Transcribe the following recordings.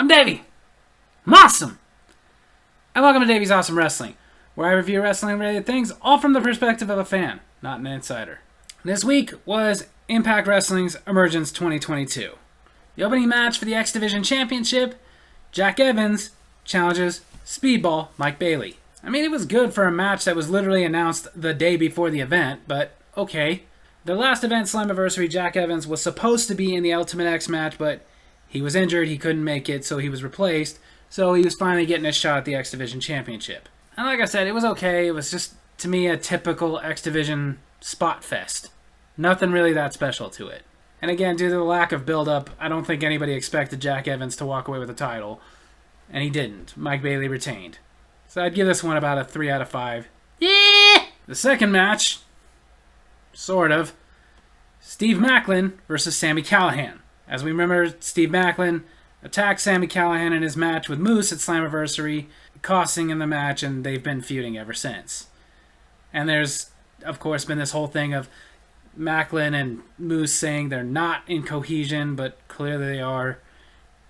Davy. I'm awesome. And welcome to Davy's Awesome Wrestling, where I review wrestling-related things, all from the perspective of a fan, not an insider. This week was Impact Wrestling's Emergence 2022. The opening match for the X Division Championship, Jack Evans challenges Speedball Mike Bailey. I mean, it was good for a match that was literally announced the day before the event, but okay. The last event, Slammiversary, Jack Evans was supposed to be in the Ultimate X match, but he was injured, he couldn't make it, so he was replaced. So he was finally getting a shot at the X Division Championship. And like I said, it was okay. It was just, to me, a typical X Division spot fest. Nothing really that special to it. And again, due to the lack of build-up, I don't think anybody expected Jack Evans to walk away with the title. And he didn't. Mike Bailey retained. So I'd give this one about a 3 out of 5. Yeah! The second match, sort of, Steve Macklin versus Sammy Callahan. As we remember, Steve Macklin attacked Sammy Callahan in his match with Moose at Slammiversary, costing him the match, and they've been feuding ever since. And there's, of course, been this whole thing of Macklin and Moose saying they're not in cohesion, but clearly they are.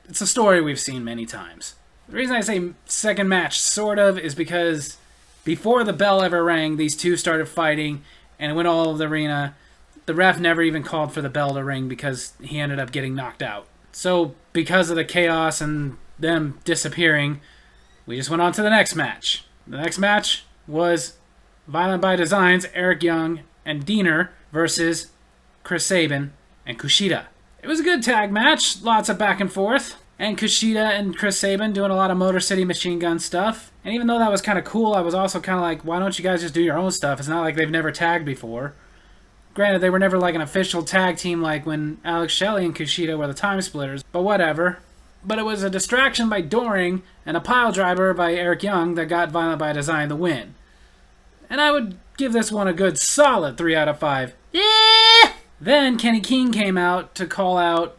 It's a story we've seen many times. The reason I say second match, sort of, is because before the bell ever rang, these two started fighting, and it went all over the arena. The ref never even called for the bell to ring because he ended up getting knocked out. So, because of the chaos and them disappearing, we just went on to the next match. The next match was Violent by Design's Eric Young and Diener versus Chris Sabin and Kushida. It was a good tag match, lots of back and forth, and Kushida and Chris Sabin doing a lot of Motor City Machine Gun stuff. And even though that was kind of cool, I was also kind of like, why don't you guys just do your own stuff? It's not like they've never tagged before. Granted, they were never like an official tag team like when Alex Shelley and Kushida were the Time Splitters, but whatever. But it was a distraction by Doring and a pile driver by Eric Young that got Violent by Design the win. And I would give this one a good solid 3 out of 5. Yeah! Then Kenny King came out to call out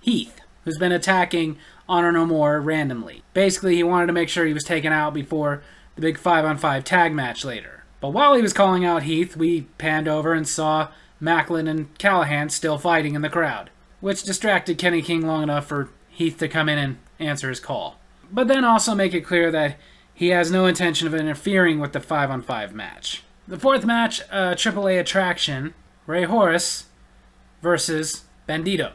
Heath, who's been attacking Honor No More randomly. Basically, he wanted to make sure he was taken out before the big 5-on-5 tag match later. But while he was calling out Heath, we panned over and saw Macklin and Callahan still fighting in the crowd, which distracted Kenny King long enough for Heath to come in and answer his call. But then also make it clear that he has no intention of interfering with the 5-on-5 match. The fourth match, AAA attraction, Horace versus Bandito.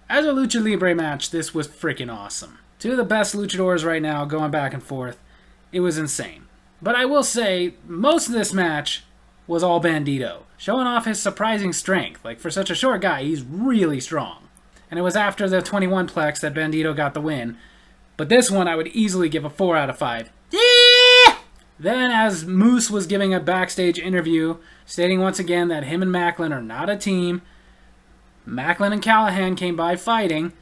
As a Lucha Libre match, this was freaking awesome. Two of the best luchadors right now going back and forth. It was insane. But I will say, most of this match was all Bandito, showing off his surprising strength. Like, for such a short guy, he's really strong. And it was after the 21-plex that Bandito got the win. But this one I would easily give a 4 out of 5. Yeah! Then, as Moose was giving a backstage interview, stating once again that him and Macklin are not a team, Macklin and Callahan came by fighting,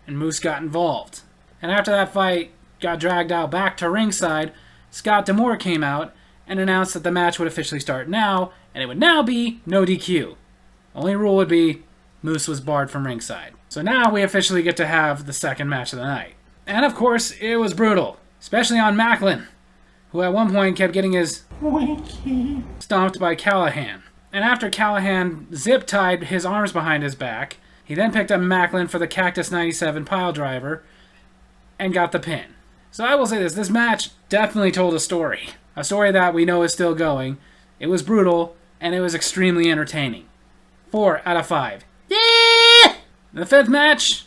and Moose got involved. And after that fight got dragged out back to ringside, Scott D'Amore came out and announced that the match would officially start now, and it would now be no DQ. Only rule would be Moose was barred from ringside. So now we officially get to have the second match of the night. And of course, it was brutal, especially on Macklin, who at one point kept getting his stomped by Callahan. And after Callahan zip-tied his arms behind his back, he then picked up Macklin for the Cactus 97 pile driver and got the pin. So I will say this match definitely told a story that we know is still going. It was brutal, and it was extremely entertaining. 4 out of 5. Yeah! The fifth match,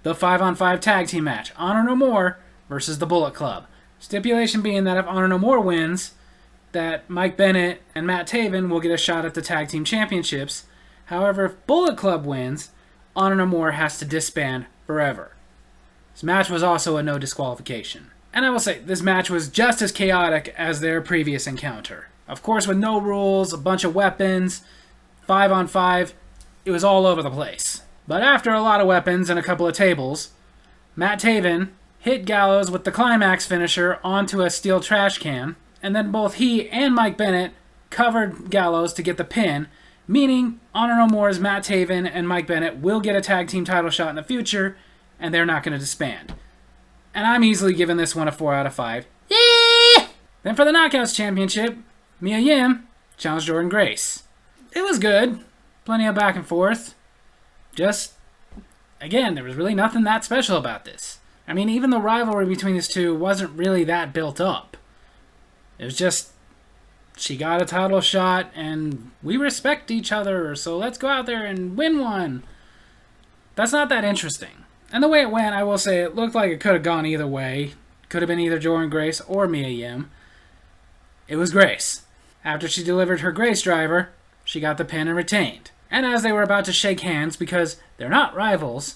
the 5-on-5 tag team match, Honor No More versus the Bullet Club. Stipulation being that if Honor No More wins, that Mike Bennett and Matt Taven will get a shot at the tag team championships. However, if Bullet Club wins, Honor No More has to disband forever. This match was also a no disqualification. And I will say, this match was just as chaotic as their previous encounter. Of course, with no rules, a bunch of weapons, 5-on-5, it was all over the place. But after a lot of weapons and a couple of tables, Matt Taven hit Gallows with the climax finisher onto a steel trash can, and then both he and Mike Bennett covered Gallows to get the pin, meaning Honor No More's Matt Taven and Mike Bennett will get a tag team title shot in the future, and they're not going to disband. And I'm easily giving this one a 4 out of 5. Yeah! Then for the Knockouts Championship, Mia Yim challenged Jordynne Grace. It was good. Plenty of back and forth. Just, again, there was really nothing that special about this. I mean, even the rivalry between these two wasn't really that built up. It was just, she got a title shot, and we respect each other, so let's go out there and win one. That's not that interesting. And the way it went, I will say, it looked like it could have gone either way. Could have been either Jordynne Grace or Mia Yim. It was Grace. After she delivered her Grace driver, she got the pin and retained. And as they were about to shake hands, because they're not rivals,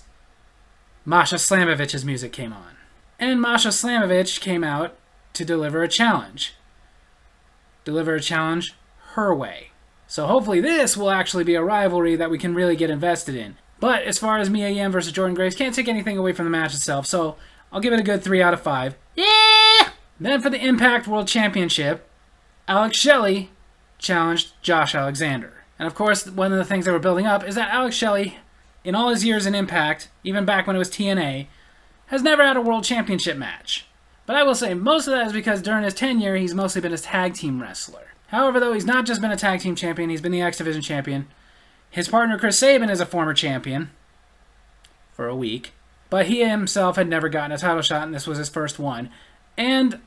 Masha Slamovich's music came on. And Masha Slamovich came out to deliver a challenge. Deliver a challenge her way. So hopefully this will actually be a rivalry that we can really get invested in. But as far as Mia Yim versus Jordynne Grace, can't take anything away from the match itself, so I'll give it a good 3 out of 5. Yeah! Then for the Impact World Championship, Alex Shelley challenged Josh Alexander. And of course, one of the things that we're building up is that Alex Shelley, in all his years in Impact, even back when it was TNA, has never had a World Championship match. But I will say, most of that is because during his tenure, he's mostly been a tag team wrestler. However, though, he's not just been a tag team champion, he's been the X Division champion. His partner, Chris Sabin, is a former champion for a week. But he himself had never gotten a title shot, and this was his first one. And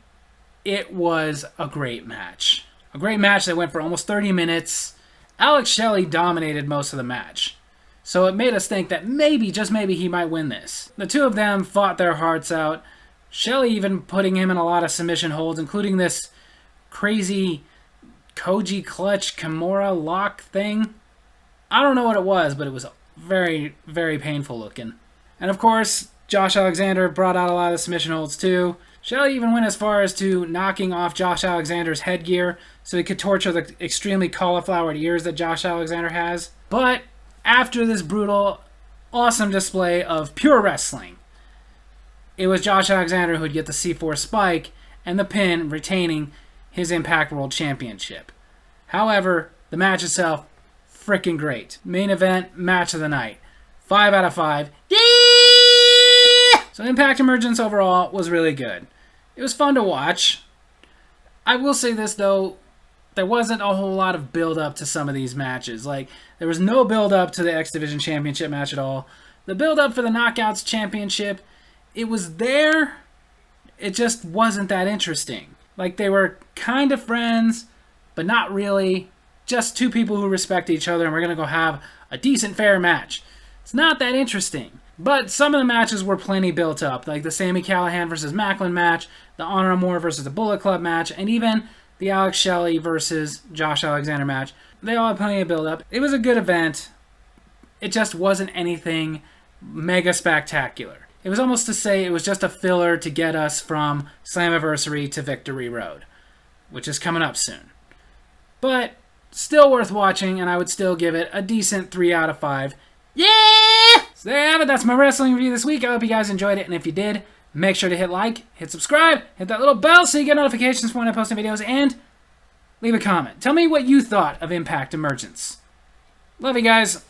it was a great match. A great match that went for almost 30 minutes. Alex Shelley dominated most of the match. So it made us think that maybe, just maybe, he might win this. The two of them fought their hearts out. Shelley even putting him in a lot of submission holds, including this crazy Koji clutch Kimura lock thing. I don't know what it was, but it was very, very painful looking. And of course, Josh Alexander brought out a lot of the submission holds too. Shelley even went as far as to knocking off Josh Alexander's headgear so he could torture the extremely cauliflowered ears that Josh Alexander has. But after this brutal, awesome display of pure wrestling, it was Josh Alexander who would get the C4 spike and the pin, retaining his Impact World Championship. However, the match itself, freaking great. Main event, match of the night. 5 out of 5. Yeah! So Impact Emergence overall was really good. It was fun to watch. I will say this though, there wasn't a whole lot of build-up to some of these matches. Like, there was no build-up to the X Division Championship match at all. The build-up for the Knockouts Championship, it was there. It just wasn't that interesting. Like, they were kind of friends, but not really. Just two people who respect each other, and we're going to go have a decent, fair match. It's not that interesting. But some of the matches were plenty built up, like the Sammy Callahan versus Macklin match, the Honor Amore versus the Bullet Club match, and even the Alex Shelley versus Josh Alexander match. They all had plenty of build up. It was a good event. It just wasn't anything mega spectacular. It was almost to say it was just a filler to get us from Slammiversary to Victory Road, which is coming up soon. But still worth watching, and I would still give it a decent 3 out of 5. Yeah! So there you have it. That's my wrestling review this week. I hope you guys enjoyed it. And if you did, make sure to hit like, hit subscribe, hit that little bell so you get notifications for when I post new videos, and leave a comment. Tell me what you thought of Impact Emergence. Love you guys.